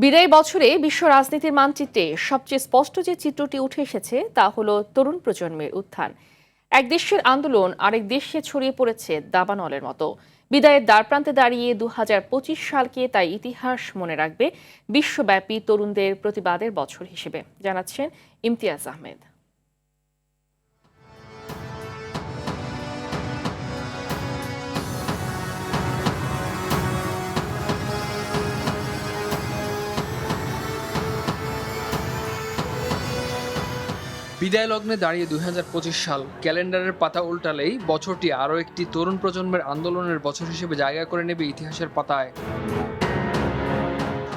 বিদায়ী বছরে বিশ্ব রাজনীতির মানচিত্রে সবচেয়ে স্পষ্ট যে চিত্রটি উঠে এসেছে তা হলো তরুণ প্রজন্মের উত্থান। এক দেশের আন্দোলন আরেক দেশে ছড়িয়ে পড়েছে দাবানলের মতো। বিদায়ের দ্বারপ্রান্তে দাঁড়িয়ে ২০২৫ সালকে তাই ইতিহাস মনে রাখবে বিশ্বব্যাপী তরুণদের প্রতিবাদের বছর হিসেবে, জানাচ্ছেন ইমতিয়াজ আহমেদ। বিদায় লগ্নে দাঁড়িয়ে ২০২৫ সাল ক্যালেন্ডারের পাতা উল্টালেই বছরটি আরও একটি তরুণ প্রজন্মের আন্দোলনের বছর হিসেবে জায়গা করে নেবে ইতিহাসের পাতায়।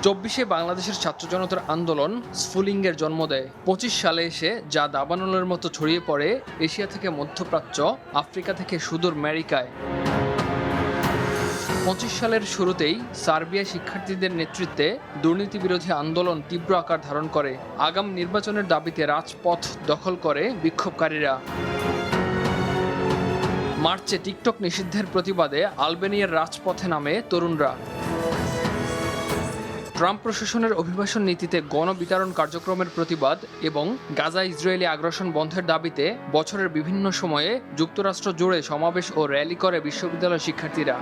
২৪-এ বাংলাদেশের ছাত্র জনতার আন্দোলন স্ফুলিঙ্গের জন্ম দেয়। ২৫ সালে এসে যা দাবানলের মতো ছড়িয়ে পড়ে এশিয়া থেকে মধ্যপ্রাচ্য, আফ্রিকা থেকে সুদূর আমেরিকায়। ২৫ সালের শুরুতেই সার্বিয়া শিক্ষার্থীদের নেতৃত্বে দুর্নীতি বিরোধী আন্দোলন তীব্র আকার ধারণ করে। আগাম নির্বাচনের দাবিতে রাজপথ দখল করে বিক্ষোভকারীরা। মার্চে টিকটক নিষিদ্ধের প্রতিবাদে আলবেনিয়ার রাজপথে নামে তরুণরা। ট্রাম্প প্রশাসনের অভিবাসন নীতিতে গণবিতাড়ন কার্যক্রমের প্রতিবাদ এবং গাজা ইসরায়েলি আগ্রাসন বন্ধের দাবিতে বছরের বিভিন্ন সময়ে যুক্তরাষ্ট্র জুড়ে সমাবেশ ও র্যালি করে বিশ্ববিদ্যালয় শিক্ষার্থীরা।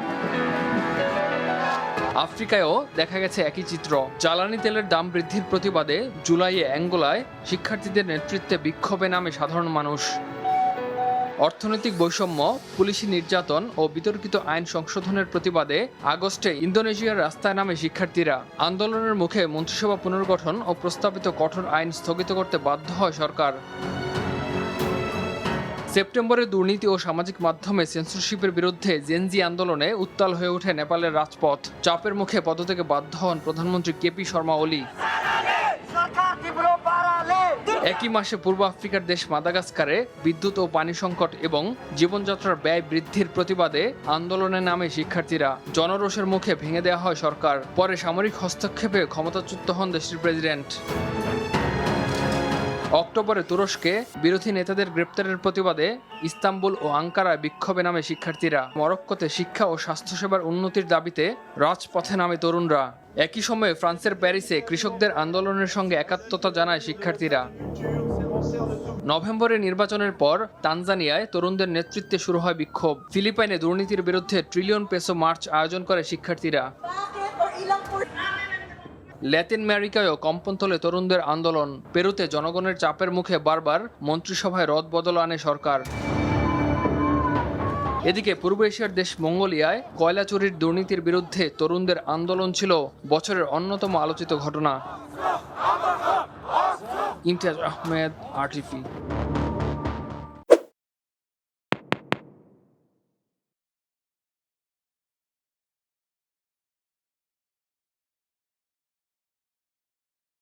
আফ্রিকায়ও দেখা গেছে একই চিত্র। জ্বালানি তেলের দাম বৃদ্ধির প্রতিবাদে জুলাইয়ে অ্যাঙ্গোলায় শিক্ষার্থীদের নেতৃত্বে বিক্ষোভে নামে সাধারণ মানুষ। অর্থনৈতিক বৈষম্য, পুলিশি নির্যাতন ও বিতর্কিত আইন সংশোধনের প্রতিবাদে আগস্টে ইন্দোনেশিয়ার রাস্তায় নামে শিক্ষার্থীরা। আন্দোলনের মুখে মন্ত্রিসভা পুনর্গঠন ও প্রস্তাবিত কঠোর আইন স্থগিত করতে বাধ্য হয় সরকার। সেপ্টেম্বরে দুর্নীতি ও সামাজিক মাধ্যমে সেন্সরশিপের বিরুদ্ধে জেনজি আন্দোলনে উত্তাল হয়ে ওঠে নেপালের রাজপথ। চাপের মুখে পদত্যাগে বাধ্য হন প্রধানমন্ত্রী কেপি শর্মা ওলি। একই মাসে পূর্ব আফ্রিকার দেশ মাদাগাস্কারে বিদ্যুৎ ও পানি সংকট এবং জীবনযাত্রার ব্যয় বৃদ্ধির প্রতিবাদে আন্দোলনে নামে শিক্ষার্থীরা। জনরোষের মুখে ভেঙে দেওয়া হয় সরকার। পরে সামরিক হস্তক্ষেপে ক্ষমতাচ্যুত হন দেশটির প্রেসিডেন্ট। অক্টোবরে তুরস্কে বিরোধী নেতাদের গ্রেপ্তারের প্রতিবাদে ইস্তাম্বুল ও আঙ্কারায় বিক্ষোভে নামে শিক্ষার্থীরা। মরক্কোতে শিক্ষা ও স্বাস্থ্যসেবার উন্নতির দাবিতে রাজপথে নামে তরুণরা। একই সময়ে ফ্রান্সের প্যারিসে কৃষকদের আন্দোলনের সঙ্গে একাত্মতা জানায় শিক্ষার্থীরা। নভেম্বরে নির্বাচনের পর তানজানিয়ায় তরুণদের নেতৃত্বে শুরু হয় বিক্ষোভ। ফিলিপাইনে দুর্নীতির বিরুদ্ধে ট্রিলিয়ন পেসো মার্চ আয়োজন করে শিক্ষার্থীরা। ল্যাটিন আমেরিকায়ও কম্পন তোলে তরুণদের আন্দোলন। পেরুতে জনগণের চাপের মুখে বারবার মন্ত্রিসভায় রদবদল আনে সরকার। এদিকে পূর্ব এশিয়ার দেশ মঙ্গোলিয়ায় কয়লা চুরির দুর্নীতির বিরুদ্ধে তরুণদের আন্দোলন ছিল বছরের অন্যতম আলোচিত ঘটনা। ইমতিয়াজ আহমেদ, RTV।